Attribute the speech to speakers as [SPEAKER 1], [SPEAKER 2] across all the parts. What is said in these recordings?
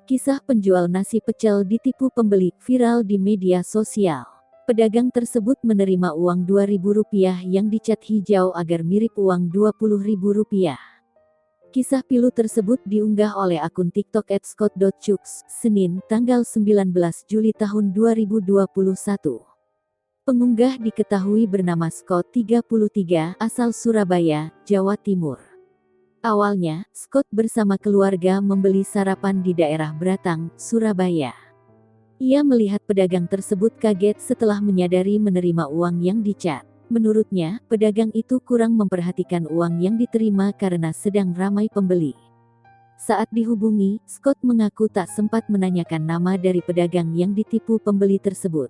[SPEAKER 1] Kisah penjual nasi pecel ditipu pembeli viral di media sosial. Pedagang tersebut menerima uang Rp2.000 yang dicat hijau agar mirip uang Rp20.000. Kisah pilu tersebut diunggah oleh akun TikTok @scott.cooks, Senin, tanggal 19 Juli tahun 2021. Pengunggah diketahui bernama Scott 33, asal Surabaya, Jawa Timur. Awalnya, Scott bersama keluarga membeli sarapan di daerah Bratang, Surabaya. Ia melihat pedagang tersebut kaget setelah menyadari menerima uang yang dicat. Menurutnya, pedagang itu kurang memperhatikan uang yang diterima karena sedang ramai pembeli. Saat dihubungi, Scott mengaku tak sempat menanyakan nama dari pedagang yang ditipu pembeli tersebut.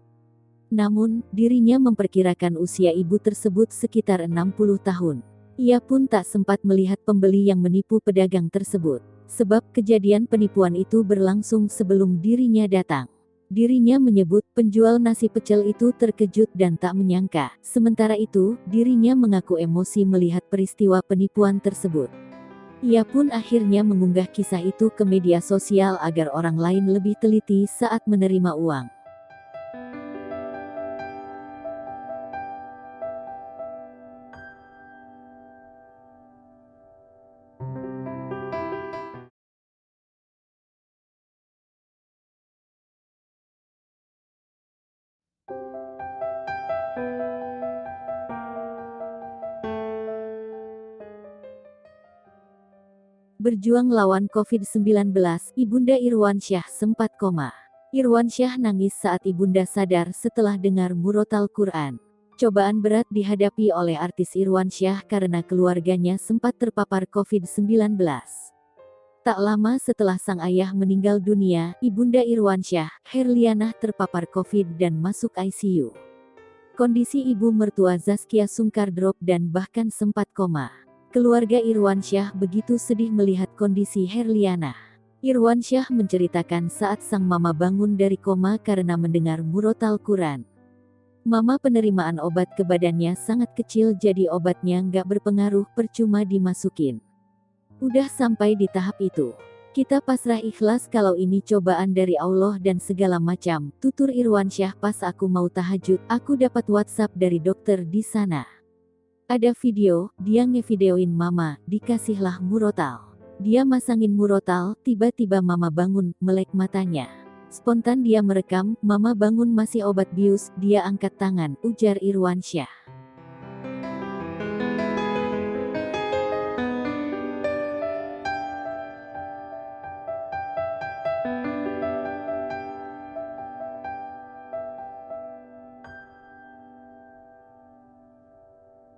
[SPEAKER 1] Namun, dirinya memperkirakan usia ibu tersebut sekitar 60 tahun. Ia pun tak sempat melihat pembeli yang menipu pedagang tersebut, sebab kejadian penipuan itu berlangsung sebelum dirinya datang. Dirinya menyebut penjual nasi pecel itu terkejut dan tak menyangka. Sementara itu, dirinya mengaku emosi melihat peristiwa penipuan tersebut. Ia pun akhirnya mengunggah kisah itu ke media sosial agar orang lain lebih teliti saat menerima uang. Berjuang lawan COVID-19, Ibunda Irwansyah sempat koma. Irwansyah nangis saat ibunda sadar setelah dengar murotal Quran. Cobaan berat dihadapi oleh artis Irwansyah karena keluarganya sempat terpapar COVID-19. Tak lama setelah sang ayah meninggal dunia, Ibunda Irwansyah, Herlianah terpapar COVID dan masuk ICU. Kondisi ibu mertua Zaskia Sungkar drop dan bahkan sempat koma. Keluarga Irwansyah begitu sedih melihat kondisi Herlianah. Irwansyah menceritakan saat sang mama bangun dari koma karena mendengar murotal Quran. Mama penerimaan obat ke badannya sangat kecil jadi obatnya nggak berpengaruh, percuma dimasukin. Udah sampai di tahap itu. Kita pasrah ikhlas kalau ini cobaan dari Allah dan segala macam, tutur Irwansyah pas aku mau tahajud, aku dapat WhatsApp dari dokter di sana. Ada video, dia ngevideoin mama, dikasihlah murotal. Dia masangin murotal, tiba-tiba mama bangun, melek matanya. Spontan dia merekam, mama bangun masih obat bius, dia angkat tangan, ujar Irwansyah.